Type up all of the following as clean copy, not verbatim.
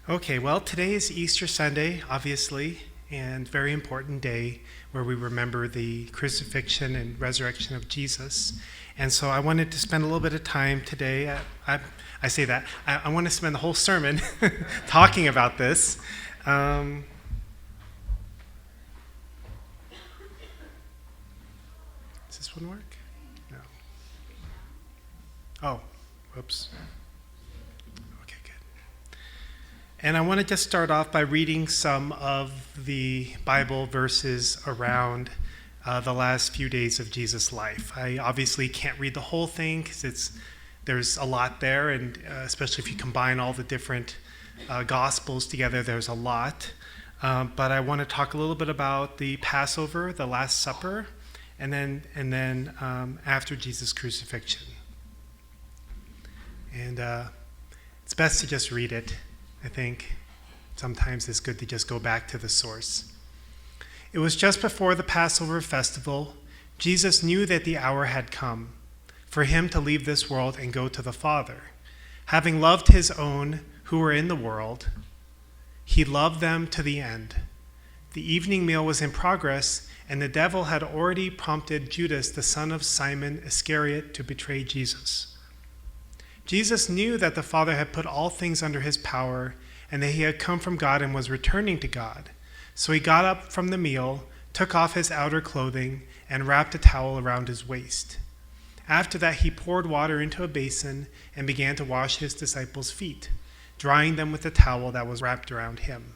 Okay, well, today is Easter Sunday, obviously, and very important day where we remember the crucifixion and resurrection of Jesus. And so I wanted to spend a little bit of time today. I want to spend the whole sermon talking about this. Does this one work? No. Oh, whoops. Okay, good. And I want to just start off by reading some of the Bible verses around the last few days of Jesus' life. I obviously can't read the whole thing because there's a lot there, and especially if you combine all the different Gospels together, there's a lot. But I want to talk a little bit about the Passover, the Last Supper, and then after Jesus' crucifixion. And it's best to just read it. I think sometimes it's good to just go back to the source. It was just before the Passover festival. Jesus knew that the hour had come for him to leave this world and go to the Father. Having loved his own who were in the world, he loved them to the end. The evening meal was in progress, and the devil had already prompted Judas, the son of Simon Iscariot, to betray Jesus. Jesus knew that the Father had put all things under his power and that he had come from God and was returning to God. So he got up from the meal, took off his outer clothing, and wrapped a towel around his waist. After that, he poured water into a basin and began to wash his disciples' feet, drying them with the towel that was wrapped around him.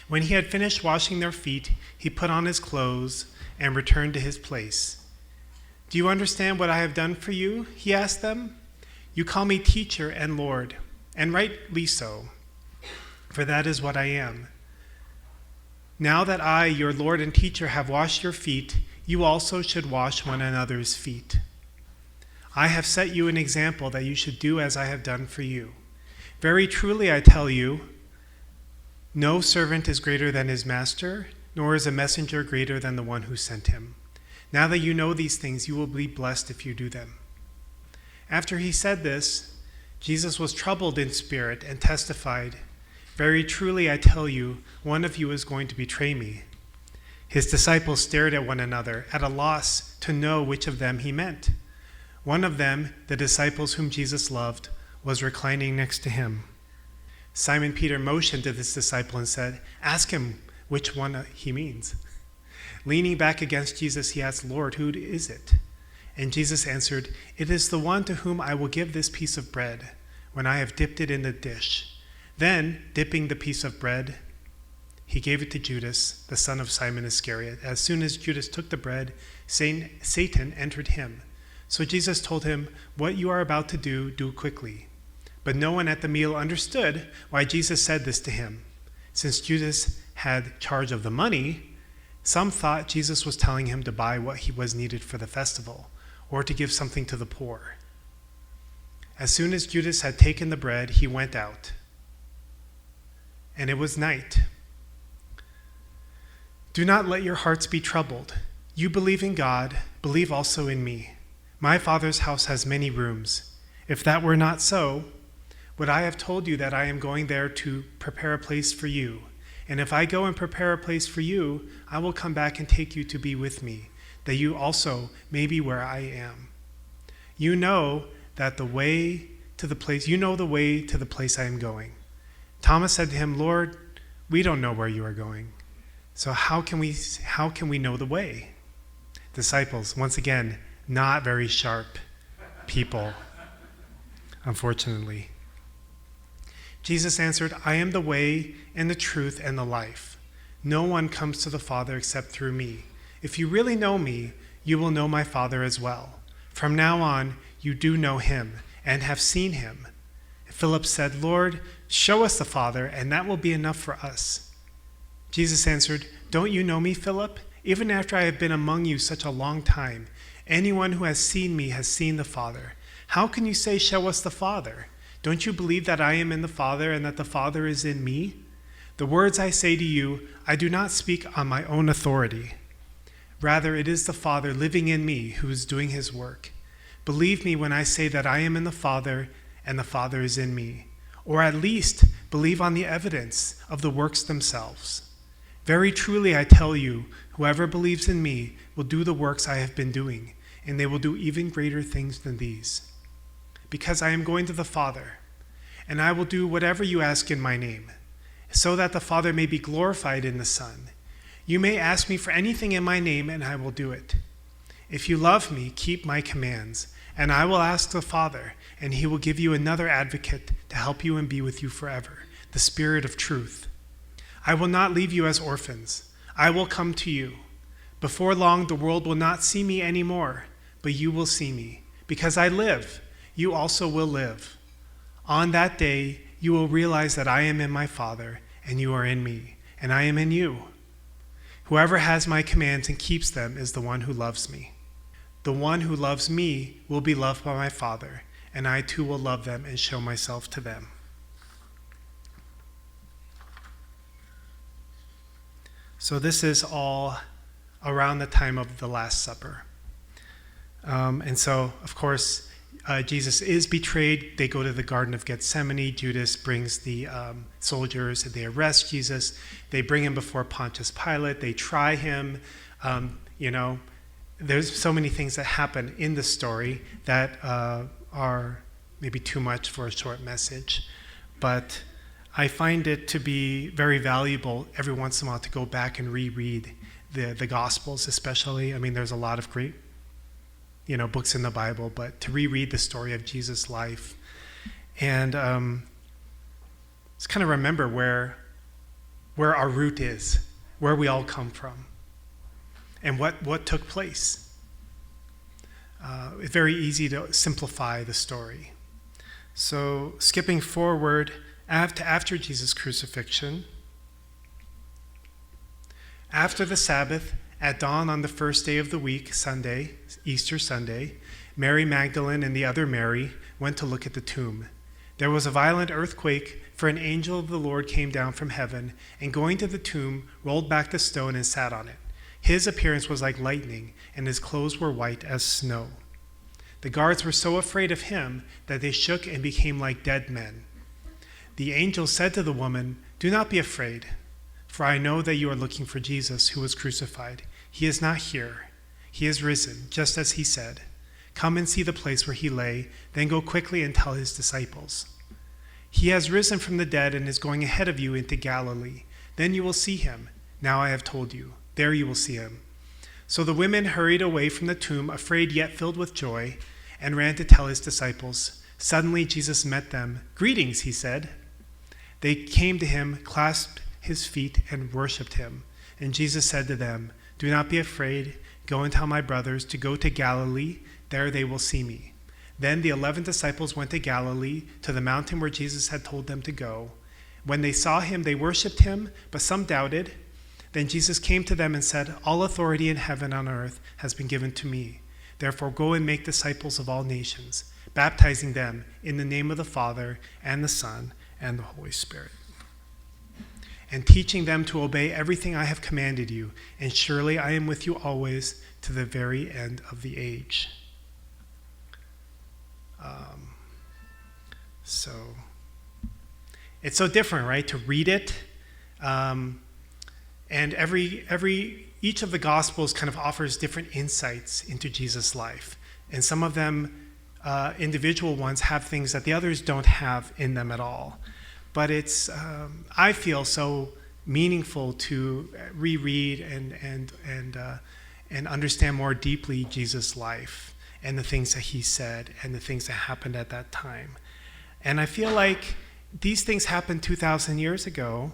When he had finished washing their feet, he put on his clothes and returned to his place. "Do you understand what I have done for you?" he asked them. "You call me teacher and Lord, and rightly so, for that is what I am. Now that I, your Lord and teacher, have washed your feet, you also should wash one another's feet. I have set you an example that you should do as I have done for you. Very truly I tell you, no servant is greater than his master, nor is a messenger greater than the one who sent him. Now that you know these things, you will be blessed if you do them." After he said this, Jesus was troubled in spirit and testified, "Very truly I tell you, one of you is going to betray me." His disciples stared at one another, at a loss to know which of them he meant. One of them, the disciples whom Jesus loved, was reclining next to him. Simon Peter motioned to this disciple and said, "Ask him which one he means." Leaning back against Jesus, he asked, "Lord, who is it?" And Jesus answered, "It is the one to whom I will give this piece of bread when I have dipped it in the dish." Then, dipping the piece of bread, he gave it to Judas, the son of Simon Iscariot. As soon as Judas took the bread, Satan entered him. So Jesus told him, "What you are about to do, do quickly." But no one at the meal understood why Jesus said this to him. Since Judas had charge of the money, some thought Jesus was telling him to buy what he was needed for the festival, or to give something to the poor. As soon as Judas had taken the bread, he went out. And it was night. "Do not let your hearts be troubled. You believe in God, believe also in me. My Father's house has many rooms. If that were not so, would I have told you that I am going there to prepare a place for you? And if I go and prepare a place for you, I will come back and take you to be with me, that you also may be where I am. You know the way to the place I am going." Thomas said to him, "Lord, we don't know where you are going. So how can we know the way?" Disciples, once again, not very sharp people, unfortunately. Jesus answered, "I am the way and the truth and the life. No one comes to the Father except through me. If you really know me, you will know my Father as well. From now on, you do know him and have seen him." Philip said, "Lord, show us the Father, and that will be enough for us." Jesus answered, "Don't you know me, Philip? Even after I have been among you such a long time, anyone who has seen me has seen the Father. How can you say, 'Show us the Father'? Don't you believe that I am in the Father and that the Father is in me? The words I say to you, I do not speak on my own authority. Rather, it is the Father living in me who is doing his work. Believe me when I say that I am in the Father and the Father is in me. Or at least believe on the evidence of the works themselves. Very truly I tell you, whoever believes in me will do the works I have been doing, and they will do even greater things than these. Because I am going to the Father, and I will do whatever you ask in my name, so that the Father may be glorified in the Son. You may ask me for anything in my name, and I will do it. If you love me, keep my commands, and I will ask the Father, and he will give you another advocate to help you and be with you forever, the Spirit of truth. I will not leave you as orphans. I will come to you. Before long, the world will not see me anymore, but you will see me. Because I live, you also will live. On that day, you will realize that I am in my Father, and you are in me, and I am in you. Whoever has my commands and keeps them is the one who loves me. The one who loves me will be loved by my Father, and I too will love them and show myself to them. So this is all around the time of the Last Supper. And so, of course, Jesus is betrayed. They go to the Garden of Gethsemane. Judas brings the soldiers, and they arrest Jesus. They bring him before Pontius Pilate. They try him. There's so many things that happen in the story that are maybe too much for a short message. But I find it to be very valuable every once in a while to go back and reread the Gospels, especially. I mean, there's a lot of great books in the Bible, but to reread the story of Jesus' life and just kind of remember where our root is, where we all come from, and what took place. It's very easy to simplify the story. So skipping forward after Jesus' crucifixion, after the Sabbath, at dawn on the first day of the week, Sunday, Easter Sunday, Mary Magdalene and the other Mary went to look at the tomb. There was a violent earthquake, for an angel of the Lord came down from heaven, and going to the tomb, rolled back the stone and sat on it. His appearance was like lightning, and his clothes were white as snow. The guards were so afraid of him that they shook and became like dead men. The angel said to the woman, "Do not be afraid, for I know that you are looking for Jesus, who was crucified. He is not here. He is risen, just as he said. Come and see the place where he lay, then go quickly and tell his disciples. He has risen from the dead and is going ahead of you into Galilee. Then you will see him. Now I have told you. There you will see him." So the women hurried away from the tomb, afraid yet filled with joy, and ran to tell his disciples. Suddenly Jesus met them. "Greetings," he said. They came to him, clasped his feet, and worshipped him. And Jesus said to them, "Do not be afraid. Go and tell my brothers to go to Galilee. There they will see me." Then the 11 disciples went to Galilee, to the mountain where Jesus had told them to go. When they saw him, they worshipped him, but some doubted. Then Jesus came to them and said, "All authority in heaven and on earth has been given to me. Therefore go and make disciples of all nations, baptizing them in the name of the Father and the Son and the Holy Spirit, and teaching them to obey everything I have commanded you. And surely I am with you always to the very end of the age." So it's so different, right? To read it, and each of the Gospels kind of offers different insights into Jesus' life, and some of them, individual ones, have things that the others don't have in them at all. But it's, I feel, so meaningful to reread and understand more deeply Jesus' life and the things that he said and the things that happened at that time. And I feel like these things happened 2,000 years ago,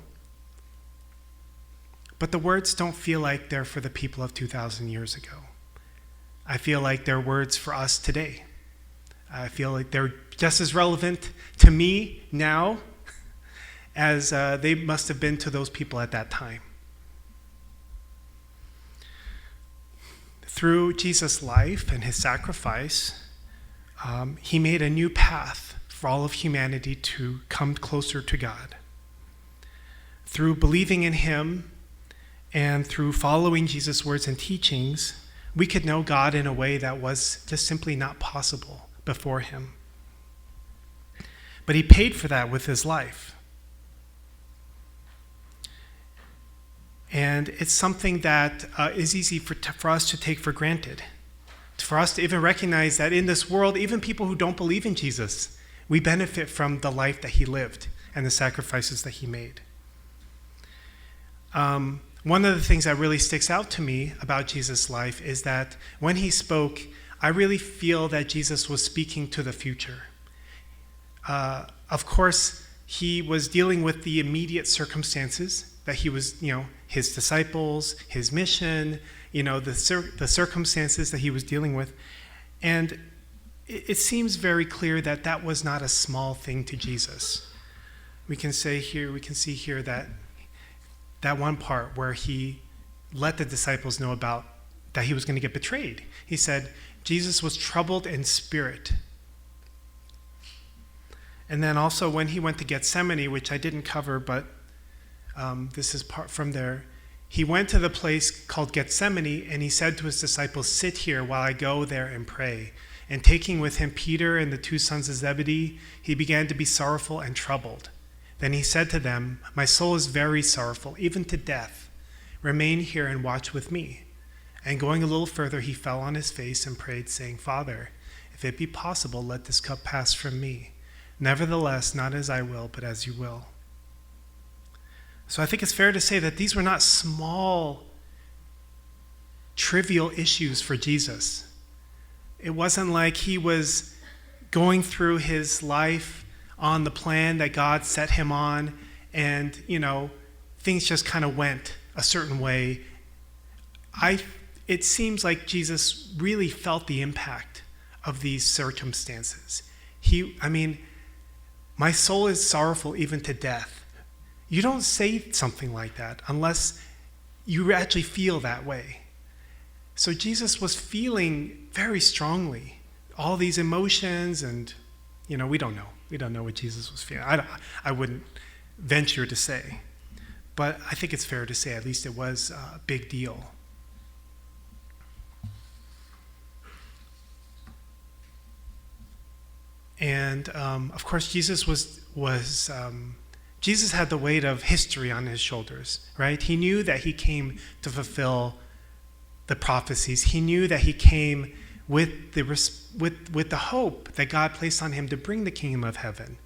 but the words don't feel like they're for the people of 2,000 years ago. I feel like they're words for us today. I feel like they're just as relevant to me now as they must have been to those people at that time. Through Jesus' life and his sacrifice, he made a new path for all of humanity to come closer to God. Through believing in him and through following Jesus' words and teachings, we could know God in a way that was just simply not possible before him. But he paid for that with his life. And it's something that is easy for us to take for granted. For us to even recognize that in this world, even people who don't believe in Jesus, we benefit from the life that he lived and the sacrifices that he made. One of the things that really sticks out to me about Jesus' life is that when he spoke, I really feel that Jesus was speaking to the future. Of course, he was dealing with the immediate circumstances that he was, his disciples, his mission, the circumstances that he was dealing with. And it seems very clear that that was not a small thing to Jesus. We can see here that one part where he let the disciples know about that he was going to get betrayed. He said, Jesus was troubled in spirit. And then also when he went to Gethsemane, which I didn't cover, but this is part from there. He went to the place called Gethsemane, and he said to his disciples, sit here while I go there and pray. And taking with him Peter and the two sons of Zebedee, he began to be sorrowful and troubled. Then he said to them, my soul is very sorrowful, even to death. Remain here and watch with me. And going a little further, he fell on his face and prayed, saying, Father, if it be possible, let this cup pass from me. Nevertheless, not as I will, but as you will. So I think it's fair to say that these were not small, trivial issues for Jesus. It wasn't like he was going through his life on the plan that God set him on, and, things just kind of went a certain way. It seems like Jesus really felt the impact of these circumstances. My soul is sorrowful even to death. You don't say something like that unless you actually feel that way. So Jesus was feeling very strongly all these emotions, and, we don't know. We don't know what Jesus was feeling. I wouldn't venture to say. But I think it's fair to say at least it was a big deal. And of course, Jesus Jesus had the weight of history on his shoulders, right? He knew that he came to fulfill the prophecies. He knew that he came with the hope that God placed on him to bring the kingdom of heaven,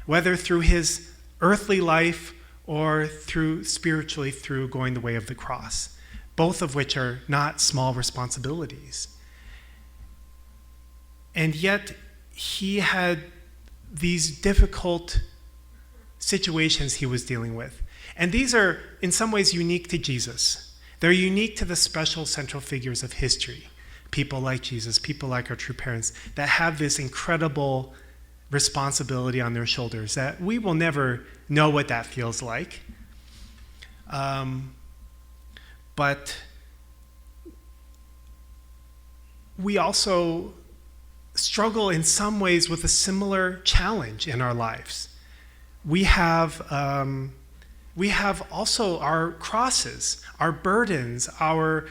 whether through his earthly life or spiritually through going the way of the cross, both of which are not small responsibilities. And yet, he had these difficult situations he was dealing with. And these are, in some ways, unique to Jesus. They're unique to the special central figures of history. People like Jesus, people like our true parents, that have this incredible responsibility on their shoulders that we will never know what that feels like. But we also struggle in some ways with a similar challenge in our lives. We have also our crosses, our burdens, our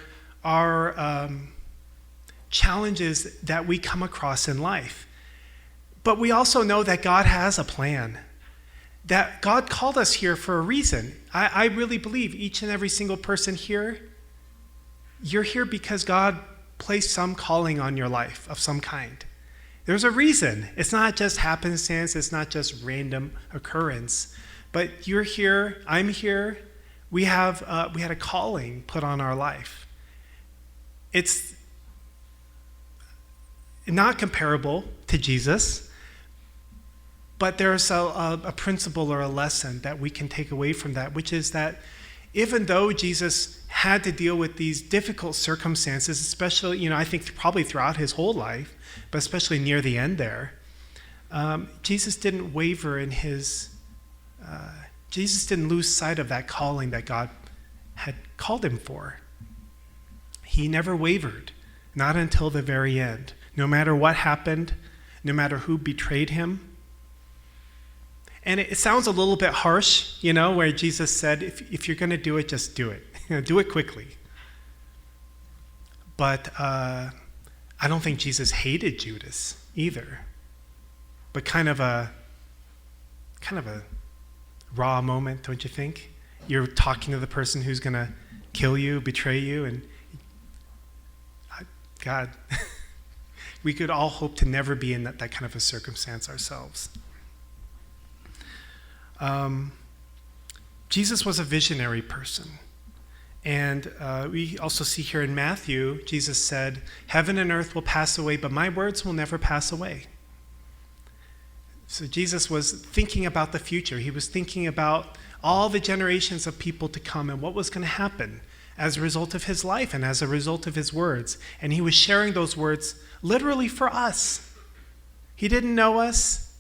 challenges that we come across in life. But we also know that God has a plan, that God called us here for a reason. I really believe each and every single person here, you're here because God placed some calling on your life of some kind. There's a reason. It's not just happenstance. It's not just random occurrence. But you're here. I'm here. We had a calling put on our life. It's not comparable to Jesus, but there's a principle or a lesson that we can take away from that, which is that even though Jesus had to deal with these difficult circumstances, especially, I think probably throughout his whole life, but especially near the end there, Jesus didn't waver in Jesus didn't lose sight of that calling that God had called him for. He never wavered, not until the very end. No matter what happened, no matter who betrayed him. And it sounds a little bit harsh, where Jesus said, if you're going to do it, just do it. Do it quickly. But I don't think Jesus hated Judas either. But kind of a raw moment, don't you think? you're talking to the person who's going to kill you, betray you, and God, we could all hope to never be in that kind of a circumstance ourselves. Jesus was a visionary person. And we also see here in Matthew, Jesus said, "Heaven and earth will pass away, but my words will never pass away." So Jesus was thinking about the future. He was thinking about all the generations of people to come and what was going to happen as a result of his life and as a result of his words. And he was sharing those words literally for us. He didn't know us,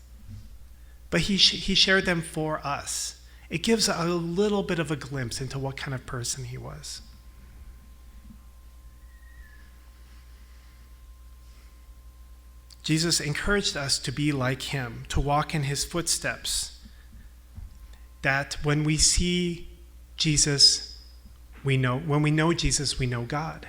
but he shared them for us. It gives a little bit of a glimpse into what kind of person he was. Jesus encouraged us to be like him, to walk in his footsteps. That when we see Jesus, when we know Jesus, we know God.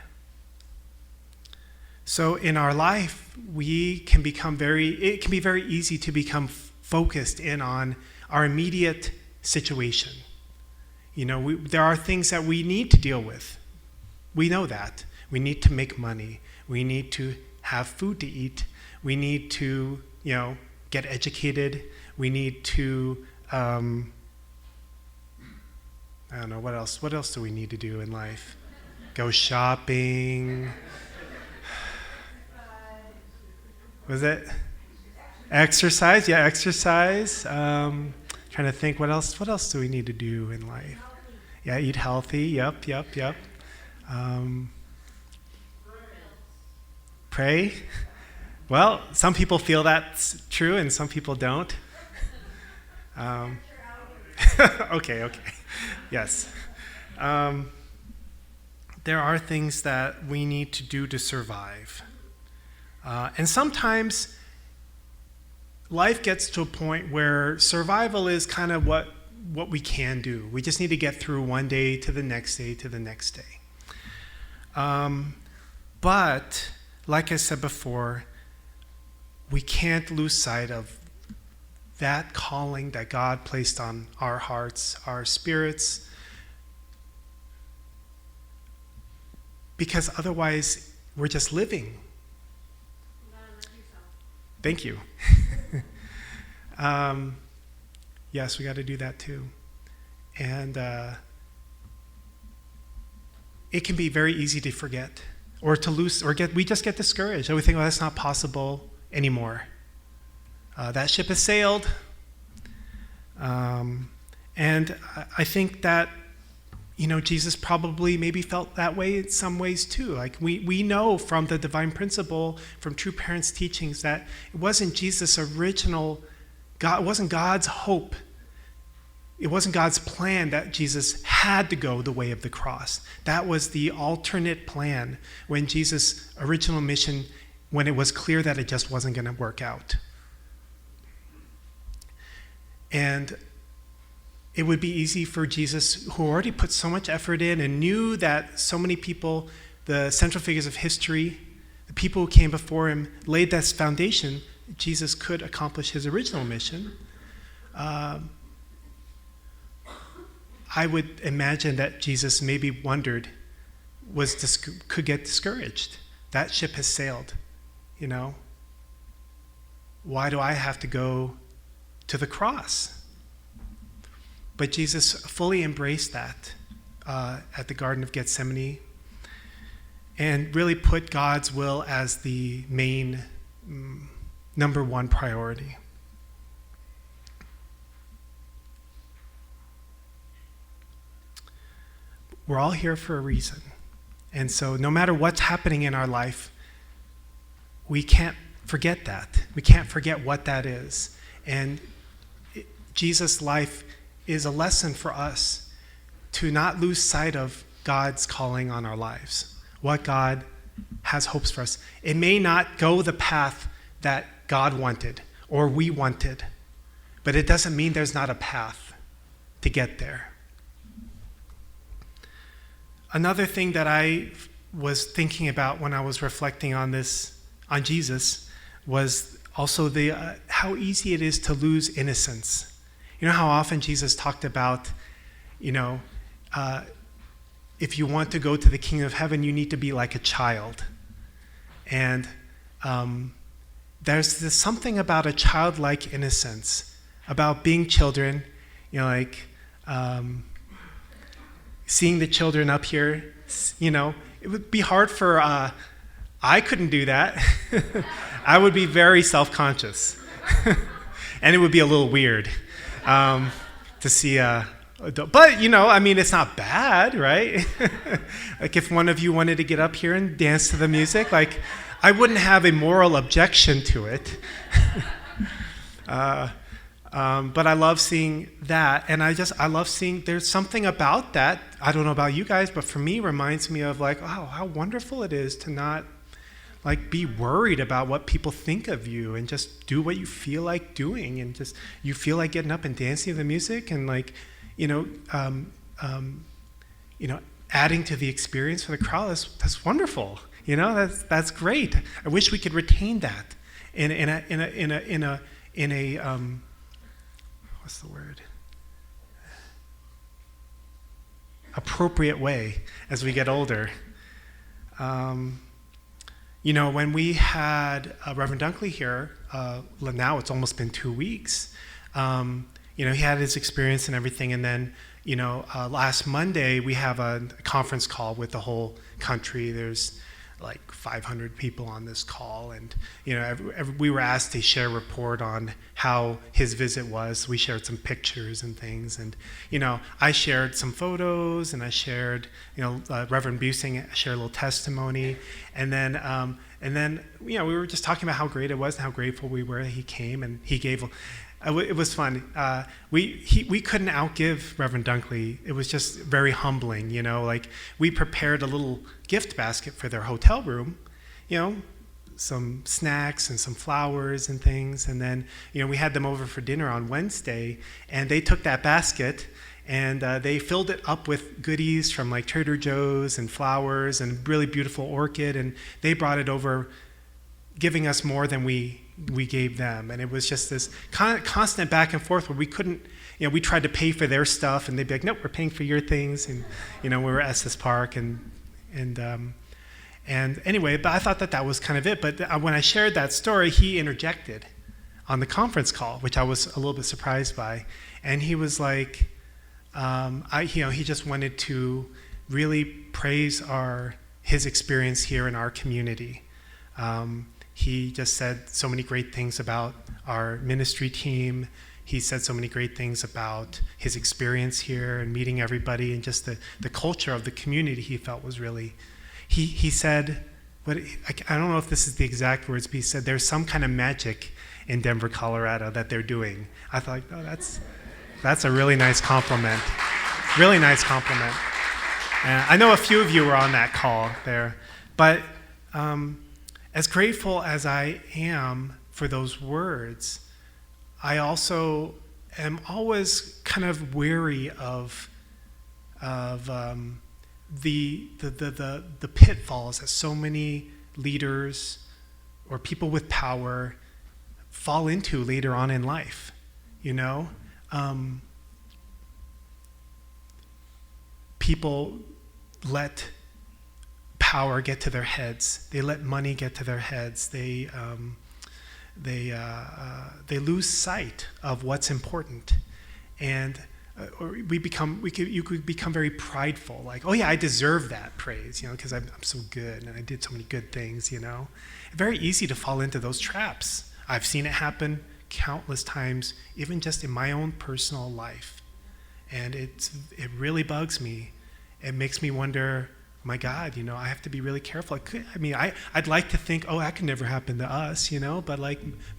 So in our life, it can be very easy to become focused in on our immediate situation. There are things that we need to deal with. We know that. We need to make money. We need to have food to eat. We need to, get educated. We need to, I don't know, what else? What else do we need to do in life? Go shopping. Was it? Exercise? Yeah, exercise. Trying to think, what else do we need to do in life? Yeah, eat healthy. Yep. Pray. Well, some people feel that's true and some people don't. Okay. Yes. There are things that we need to do to survive. And sometimes life gets to a point where survival is kind of what we can do. We just need to get through one day to the next day to the next day. But, like I said before, we can't lose sight of that calling that God placed on our hearts, our spirits, because otherwise we're just living. Thank you. Yes, we got to do that too. And it can be very easy to forget or to lose, we just get discouraged. And we think, well, that's not possible anymore. That ship has sailed. And I think that, Jesus probably maybe felt that way in some ways too. Like we know from the divine principle, from True Parents' teachings, that it wasn't Jesus' original, it wasn't God's hope. It wasn't God's plan that Jesus had to go the way of the cross. That was the alternate plan when Jesus' original mission, when it was clear that it just wasn't going to work out. And it would be easy for Jesus, who already put so much effort in and knew that so many people, the central figures of history, the people who came before him, laid that foundation. Jesus could accomplish his original mission. I would imagine that Jesus maybe wondered, could get discouraged. That ship has sailed, Why do I have to go to the cross? But Jesus fully embraced that at the Garden of Gethsemane and really put God's will as the main, number one priority. We're all here for a reason. And so no matter what's happening in our life, we can't forget that. We can't forget what that is. And Jesus' life is a lesson for us to not lose sight of God's calling on our lives, what God has hopes for us. It may not go the path that God wanted or we wanted, but it doesn't mean there's not a path to get there. Another thing that I was thinking about when I was reflecting on Jesus, was also how easy it is to lose innocence. You know how often Jesus talked about, you know, if you want to go to the kingdom of heaven, you need to be like a child. And there's something about a childlike innocence, about being children, like seeing the children up here, it would be hard for, I couldn't do that. I would be very self-conscious. And it would be a little weird to see but, it's not bad, right? Like if one of you wanted to get up here and dance to the music, like I wouldn't have a moral objection to it. But I love seeing that, and I love seeing, there's something about that, I don't know about you guys, but for me, reminds me of like, oh, how wonderful it is to not like be worried about what people think of you, and just do what you feel like doing, and just, you feel like getting up and dancing to the music, and like, adding to the experience for the crowd, that's wonderful. That's great. I wish we could retain that in a what's the word? Appropriate way as we get older. When we had Reverend Dunkley here, now it's almost been 2 weeks. He had his experience and everything, and then last Monday we have a conference call with the whole country. There's like 500 people on this call, and we were asked to share a report on how his visit was. We shared some pictures and things, and I shared some photos, and I shared Reverend Busing shared a little testimony, and then we were just talking about how great it was and how grateful we were that he came, and he gave. It was fun. We couldn't outgive Reverend Dunkley. It was just very humbling, like we prepared a little gift basket for their hotel room, some snacks and some flowers and things. And then, we had them over for dinner on Wednesday, and they took that basket and they filled it up with goodies from like Trader Joe's and flowers and really beautiful orchid. And they brought it over, giving us more than we gave them. And it was just this constant back and forth where we couldn't, we tried to pay for their stuff, and they'd be like, nope, we're paying for your things. And, we were at Estes Park, and anyway, but I thought that was kind of it. But when I shared that story, he interjected on the conference call, which I was a little bit surprised by. And he was like, he just wanted to really praise his experience here in our community. He just said so many great things about our ministry team. He said so many great things about his experience here and meeting everybody, and just the culture of the community he felt was really, he said, I don't know if this is the exact words, but he said there's some kind of magic in Denver, Colorado that they're doing. I thought, oh, that's a really nice compliment. Really nice compliment. And I know a few of you were on that call there, but as grateful as I am for those words, I also am always kind of wary of the pitfalls that so many leaders or people with power fall into later on in life. People let power get to their heads. They let money get to their heads. They lose sight of what's important, and you could become very prideful. Like, oh yeah, I deserve that praise, because I'm so good and I did so many good things. Very easy to fall into those traps. I've seen it happen countless times, even just in my own personal life, and it really bugs me. It makes me wonder, my God, I have to be really careful. I'd like to think, oh, that could never happen to us, but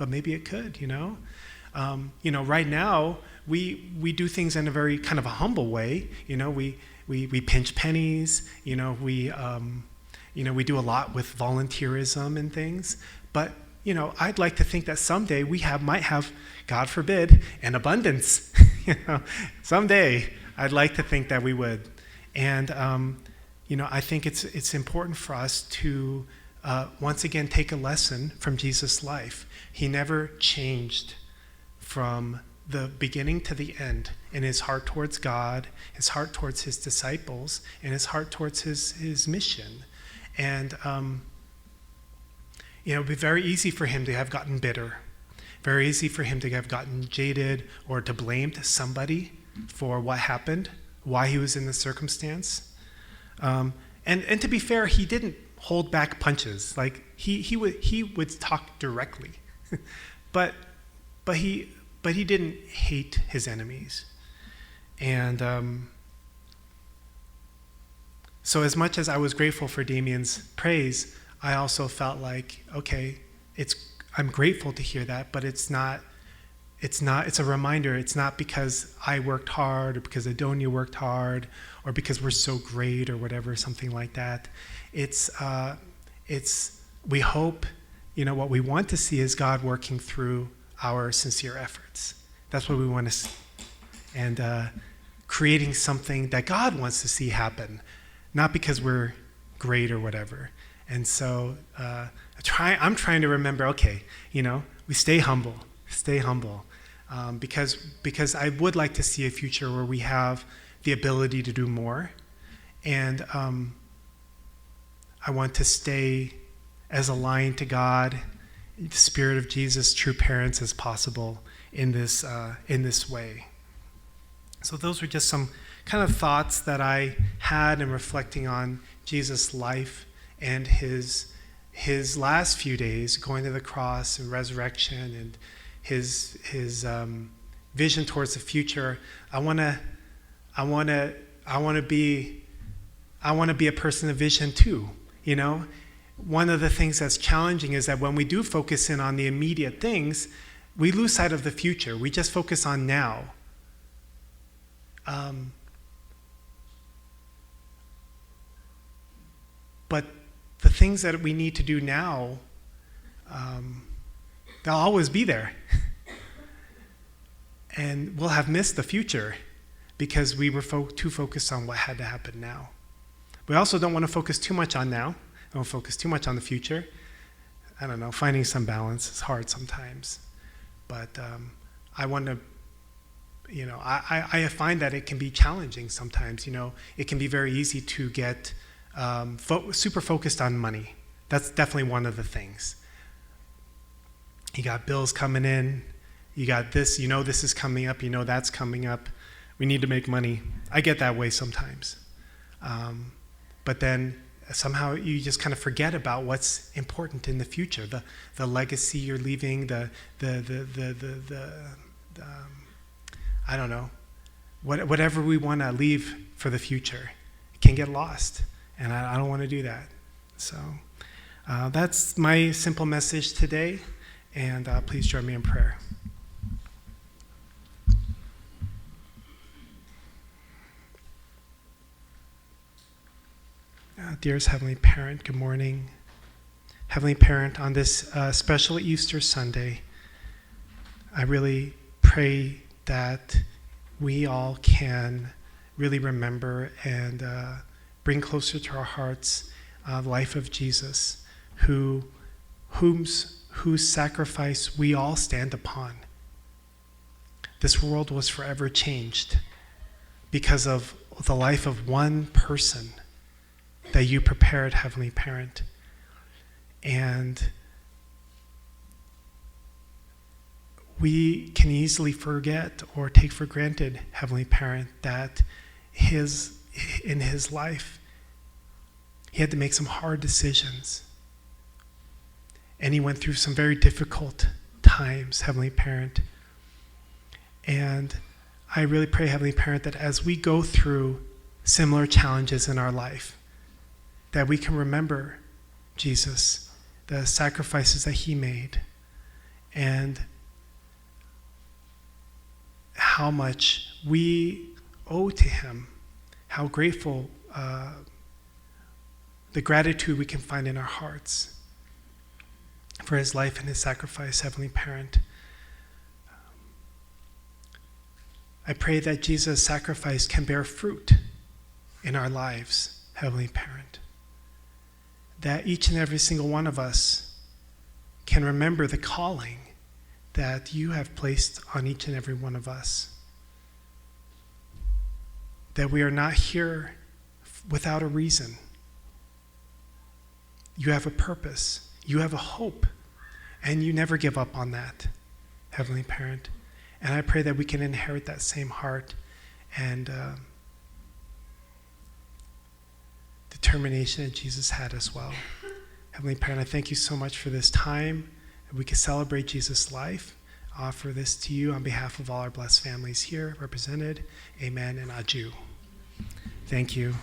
maybe it could, right now we do things in a very kind of a humble way. We pinch pennies, we do a lot with volunteerism and things, but I'd like to think that someday we might have, God forbid, an abundance. Someday I'd like to think that we would, and I think it's important for us to once again take a lesson from Jesus' life. He never changed from the beginning to the end in his heart towards God, his heart towards his disciples, and his heart towards his mission. And, it would be very easy for him to have gotten bitter, very easy for him to have gotten jaded or to blame somebody for what happened, why he was in the circumstance. And to be fair, he didn't hold back punches. Like he would talk directly, but he didn't hate his enemies. And so as much as I was grateful for Damien's praise, I also felt like, okay, I'm grateful to hear that, but it's a reminder. It's not because I worked hard or because Adonia worked hard or because we're so great or whatever, something like that. We hope, what we want to see is God working through our sincere efforts. That's what we want to see. And creating something that God wants to see happen, not because we're great or whatever. And so I'm trying to remember, okay, we stay humble, because I would like to see a future where we have the ability to do more. And I want to stay as aligned to God, the Spirit of Jesus, true parents as possible in this way. So those were just some kind of thoughts that I had in reflecting on Jesus' life and his last few days, going to the cross and resurrection, and his vision towards the future. I want to be a person of vision too. One of the things that's challenging is that when we do focus in on the immediate things, we lose sight of the future. We just focus on now. But the things that we need to do now, they'll always be there. And we'll have missed the future because we were too focused on what had to happen now. We also don't want to focus too much on now. Don't focus too much on the future. I don't know, finding some balance is hard sometimes. But I want to, I find that it can be challenging sometimes. It can be very easy to get super focused on money. That's definitely one of the things. You got bills coming in. You got this, this is coming up. That's coming up. We need to make money. I get that way sometimes. But then somehow you just kind of forget about what's important in the future, the legacy you're leaving, the I don't know, whatever we want to leave for the future can get lost, and I don't want to do that. So that's my simple message today, and please join me in prayer. Dearest Heavenly Parent, good morning. Heavenly Parent, on this special Easter Sunday, I really pray that we all can really remember and bring closer to our hearts the life of Jesus, whose sacrifice we all stand upon. This world was forever changed because of the life of one person that you prepared, Heavenly Parent. And we can easily forget or take for granted, Heavenly Parent, that in his life, he had to make some hard decisions. And he went through some very difficult times, Heavenly Parent. And I really pray, Heavenly Parent, that as we go through similar challenges in our life, that we can remember Jesus, the sacrifices that he made, and how much we owe to him, how grateful, the gratitude we can find in our hearts for his life and his sacrifice, Heavenly Parent. I pray that Jesus' sacrifice can bear fruit in our lives, Heavenly Parent. That each and every single one of us can remember the calling that you have placed on each and every one of us. that we are not here without a reason. You have a purpose. You have a hope. And you never give up on that, Heavenly Parent. And I pray that we can inherit that same heart and determination that Jesus had as well. Heavenly Parent, I thank you so much for this time. We can celebrate Jesus' life. Offer this to you on behalf of all our blessed families here represented. Amen and adieu. Thank you.